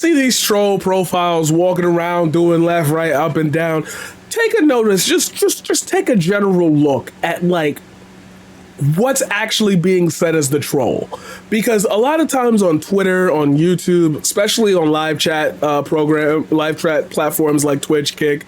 See these troll profiles walking around doing left, right, up and down. Take a notice. Just take a general look at like what's actually being said as the troll, because a lot of times on Twitter, on YouTube, especially on live chat platforms like Twitch, Kick,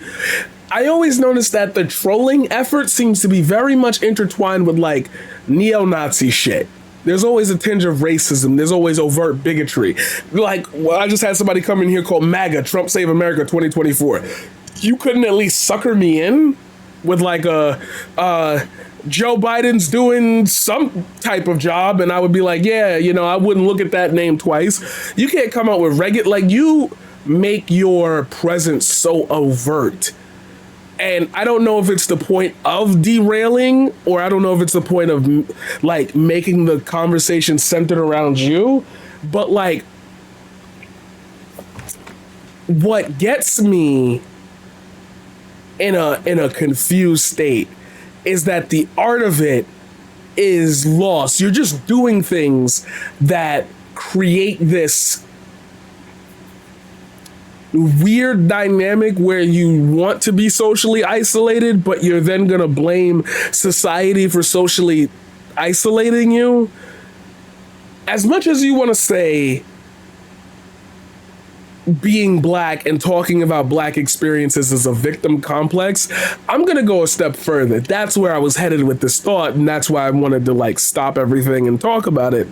I always notice that the trolling effort seems to be very much intertwined with like neo-Nazi shit. There's always a tinge of racism. There's always overt bigotry. Like, well, I just had somebody come in here called MAGA, Trump Save America 2024. You couldn't at least sucker me in with like a Joe Biden's doing some type of job, and I would be like, yeah, I wouldn't look at that name twice. You can't come out with like you make your presence so overt. And I don't know if it's the point of derailing, or I don't know if it's the point of like making the conversation centered around you. But like, what gets me in a confused state is that the art of it is lost. You're just doing things that create this weird dynamic where you want to be socially isolated, but you're then gonna blame society for socially isolating you. As much as you want to say being black and talking about black experiences as a victim complex, I'm gonna go a step further. That's where I was headed with this thought, and that's why I wanted to like stop everything and talk about it.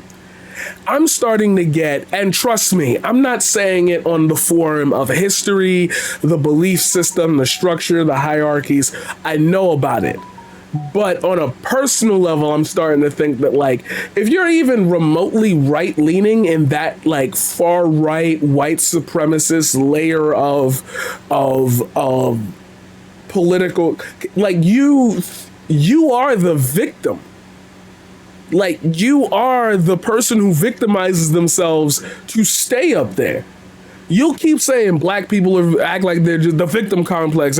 I'm starting to get, and trust me, I'm not saying it on the forum of history, the belief system, the structure, the hierarchies. I know about it. But on a personal level, I'm starting to think that, like, if you're even remotely right-leaning in that, like, far-right white supremacist layer of political, like, you are the victim. Like, you are the person who victimizes themselves to stay up there. You'll keep saying black people act like they're just the victim complex.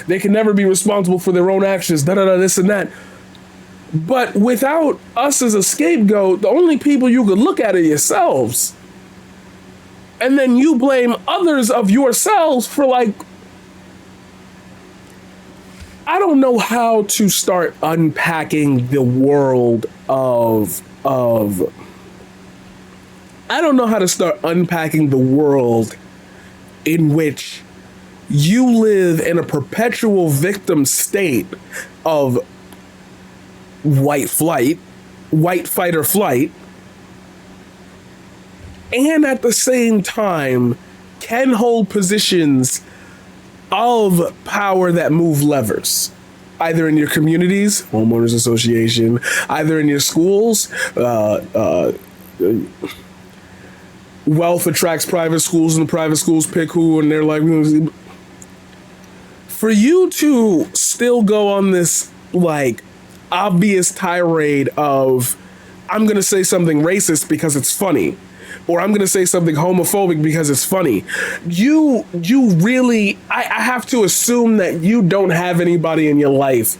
They can never be responsible for their own actions, this and that. But without us as a scapegoat, the only people you could look at are yourselves. And then you blame others of yourselves for, like, I don't know how to start unpacking the world of I don't know how to start unpacking the world in which you live in a perpetual victim state of white fight or flight, and at the same time can hold positions of power that move levers, either in your communities, homeowners association, either in your schools, wealth attracts private schools and private schools pick who, and they're like, for you to still go on this like obvious tirade of, I'm going to say something racist because it's funny, or I'm going to say something homophobic because it's funny. You really, I have to assume that you don't have anybody in your life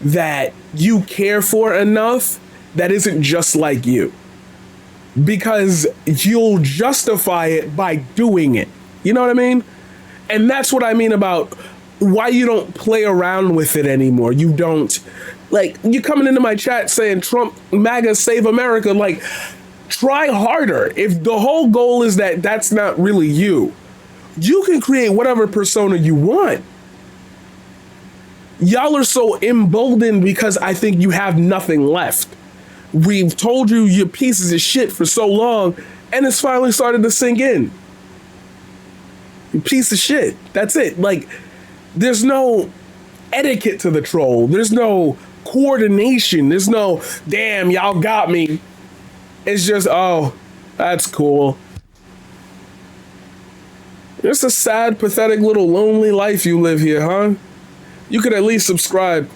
that you care for enough that isn't just like you, because you'll justify it by doing it. You know what I mean? And that's what I mean about why you don't play around with it anymore. You don't, like, you coming into my chat saying Trump, MAGA, Save America, like, try harder. If the whole goal is that that's not really you, you can create whatever persona you want. Y'all are so emboldened because I think you have nothing left. We've told you you're pieces of shit for so long, and it's finally started to sink in. You piece of shit. That's it. Like, there's no etiquette to the troll. There's no coordination. There's no, damn, y'all got me. It's just, oh, that's cool. It's a sad, pathetic little lonely life you live here, huh? You could at least subscribe.